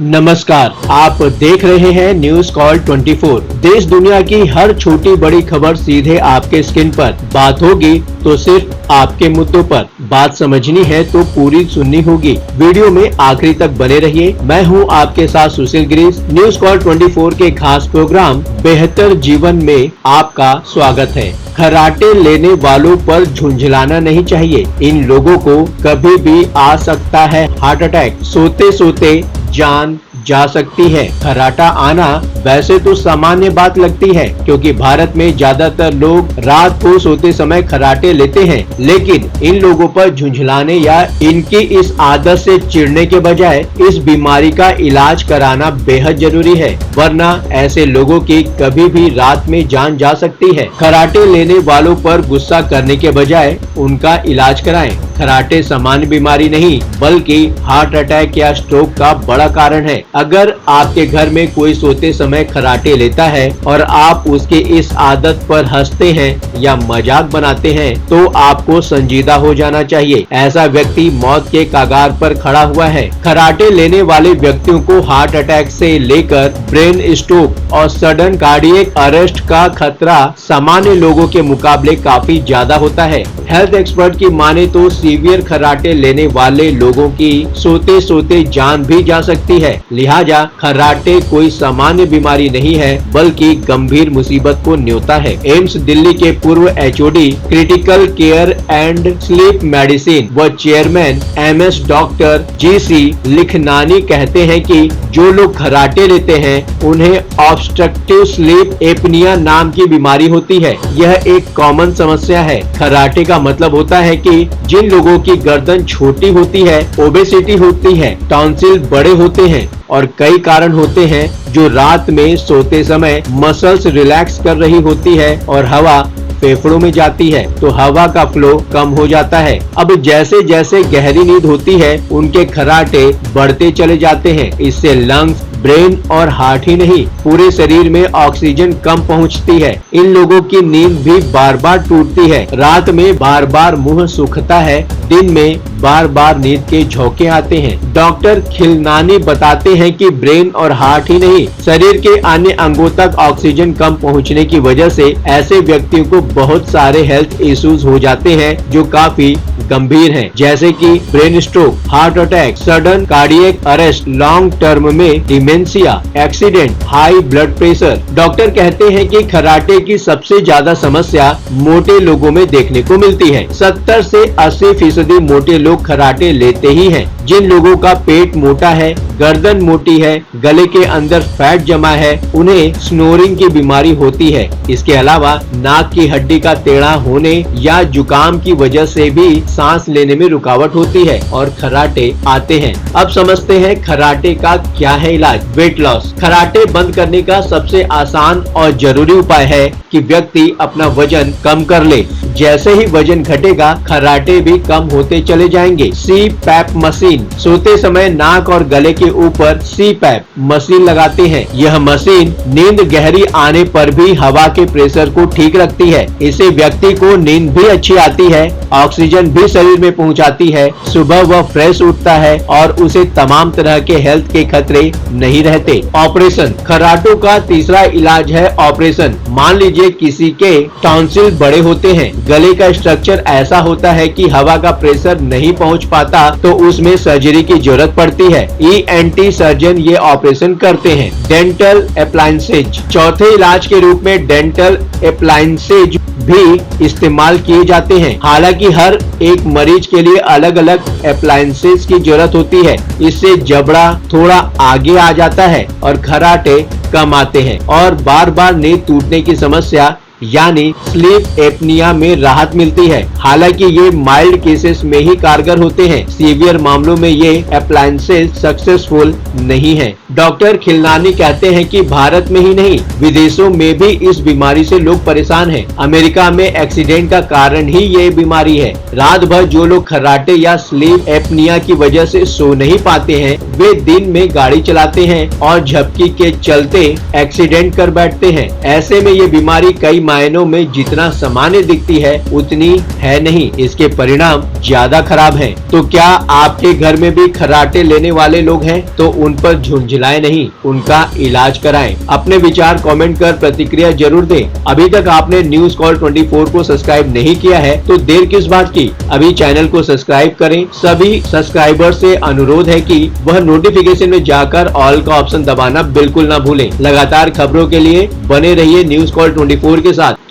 नमस्कार, आप देख रहे हैं न्यूज कॉल 24। देश दुनिया की हर छोटी बड़ी खबर सीधे आपके स्क्रीन पर। बात होगी तो सिर्फ आपके मुद्दों पर। बात समझनी है तो पूरी सुननी होगी। वीडियो में आखिरी तक बने रहिए। मैं हूं आपके साथ सुशील गिरीश। न्यूज कॉल 24 के खास प्रोग्राम बेहतर जीवन में आपका स्वागत है। खर्राटे लेने वालों पर झुंझलाना नहीं चाहिए। इन लोगों को कभी भी आ सकता है हार्ट अटैक। सोते सोते जान जा सकती है। खर्राटा आना वैसे तो सामान्य बात लगती है, क्योंकि भारत में ज्यादातर लोग रात को सोते समय खर्राटे लेते हैं। लेकिन इन लोगों पर झुंझलाने या इनकी इस आदत से चिढ़ने के बजाय इस बीमारी का इलाज कराना बेहद जरूरी है, वरना ऐसे लोगों की कभी भी रात में जान जा सकती है। खर्राटे लेने वालों पर गुस्सा करने के बजाय उनका इलाज कराएं। खर्राटे सामान्य बीमारी नहीं, बल्कि हार्ट अटैक या स्ट्रोक का बड़ा कारण है। अगर आपके घर में कोई सोते समय खर्राटे लेता है और आप उसके इस आदत पर हंसते हैं या मजाक बनाते हैं, तो आपको संजीदा हो जाना चाहिए। ऐसा व्यक्ति मौत के कगार पर खड़ा हुआ है। खर्राटे लेने वाले व्यक्तियों को हार्ट अटैक से लेकर ब्रेन स्ट्रोक और सडन कार्डियक अरेस्ट का खतरा सामान्य लोगों के मुकाबले काफी ज्यादा होता है। हेल्थ एक्सपर्ट की माने तो सीवियर खर्राटे लेने वाले लोगों की सोते सोते जान भी जा सकती है। लिहाजा खर्राटे कोई सामान्य बीमारी नहीं है, बल्कि गंभीर मुसीबत को न्योता है। एम्स दिल्ली के पूर्व HOD critical care and sleep medicine व चेयरमैन एमएस डॉक्टर जीसी लिखनानी कहते हैं कि जो लोग खर्राटे लेते हैं उन्हें ऑब्स्ट्रक्टिव स्लीप एपनिया नाम की बीमारी होती है। यह एक कॉमन समस्या है। खर्राटे का मतलब होता है कि जिन लोगों की गर्दन छोटी होती है, ओबेसिटी होती है, टॉन्सिल बड़े होते हैं और कई कारण होते हैं, जो रात में सोते समय मसल्स रिलैक्स कर रही होती है और हवा फेफड़ों में जाती है, तो हवा का फ्लो कम हो जाता है। अब जैसे जैसे गहरी नींद होती है, उनके खर्राटे बढ़ते चले जाते हैं। इससे लंग्स, ब्रेन और हार्ट ही नहीं, पूरे शरीर में ऑक्सीजन कम पहुंचती है। इन लोगों की नींद भी बार बार टूटती है। रात में बार बार मुंह सूखता है, दिन में बार बार नींद के झोंके आते हैं। डॉक्टर खिलनानी बताते हैं कि ब्रेन और हार्ट ही नहीं, शरीर के अन्य अंगों तक ऑक्सीजन कम पहुंचने की वजह से ऐसे व्यक्तियों को बहुत सारे हेल्थ इश्यूज हो जाते हैं, जो काफी गंभीर हैं, जैसे कि brain stroke, heart attack, sudden cardiac arrest, long term में dementia, accident, high blood pressure. Doctor कहते हैं कि खर्राटे की सबसे ज्यादा समस्या मोटे लोगों में देखने को मिलती है। 70 से 80% मोटे लोग खर्राटे लेते ही हैं। जिन लोगों का पेट मोटा है, गर्दन मोटी है, गले के अंदर फैट जमा है, उन्हें स्नोरिंग की बीमारी होती है। इसके अलावा नाक की हड्डी का टेढ़ा होने या जुकाम की वजह से भी सांस लेने में रुकावट होती है और खर्राटे आते हैं। अब समझते हैं खर्राटे का क्या है इलाज। Weight loss. खर्राटे बंद करने का सबसे आसान और जरूरी उपाय है कि व्यक्ति अपना वजन कम कर ले। जैसे ही वजन घटेगा, खर्राटे भी कम होते चले जाएंगे। CPAP machine. सोते समय नाक और गले के ऊपर CPAP मशीन लगाते हैं। यह मशीन नींद गहरी आने पर भी हवा के प्रेशर को ठीक रखती है। इससे व्यक्ति को नींद भी अच्छी आती है, ऑक्सीजन भी शरीर में पहुंचाती है, सुबह वह फ्रेश उठता है और उसे तमाम तरह के हेल्थ के खतरे नहीं रहते। ऑपरेशन। खर्राटों का तीसरा इलाज है ऑपरेशन। मान लीजिए किसी के टॉन्सिल बड़े होते हैं, गले का स्ट्रक्चर ऐसा होता है कि हवा का प्रेशर नहीं पहुंच पाता, तो उसमें सर्जरी की जरूरत पड़ती है। ENT सर्जन ये ऑपरेशन करते हैं। Dental appliances. चौथे इलाज के रूप में डेंटल अप्लायंसेज भी इस्तेमाल किए जाते हैं। हालांकि हर एक मरीज के लिए अलग अलग अप्लायंसेज की जरूरत होती है। इससे जबड़ा थोड़ा आगे आ जाता है और खर्राटे कम आते हैं और बार बार नींद टूटने की समस्या यानी स्लीप एपनिया में राहत मिलती है। हालांकि ये माइल्ड केसेस में ही कारगर होते हैं। सीवियर मामलों में ये अप्लायंसेज सक्सेसफुल नहीं है। डॉक्टर खिलनानी कहते हैं कि भारत में ही नहीं, विदेशों में भी इस बीमारी से लोग परेशान हैं। अमेरिका में एक्सीडेंट का कारण ही ये बीमारी है। रात भर जो लोग खर्राटे या स्लीप एपनिया की वजह से सो नहीं पाते हैं, वे दिन में गाड़ी चलाते हैं और झपकी के चलते एक्सीडेंट कर बैठते हैं। ऐसे में ये बीमारी कई मायनों में जितना सामान्य दिखती है उतनी है नहीं, इसके परिणाम ज्यादा खराब हैं। तो क्या आपके घर में भी खर्राटे लेने वाले लोग हैं? तो उन पर झुंझलाएं नहीं, उनका इलाज कराएं। अपने विचार कमेंट कर प्रतिक्रिया जरूर दें। अभी तक आपने न्यूज कॉल 24 को सब्सक्राइब नहीं किया है तो देर किस बात की, अभी चैनल को सब्सक्राइब करें। सभी सब्सक्राइबर से अनुरोध है कि वह नोटिफिकेशन में जाकर ऑल का ऑप्शन दबाना बिल्कुल ना भूलें। लगातार खबरों के लिए बने रहिए न्यूज कॉल 24 के साथ।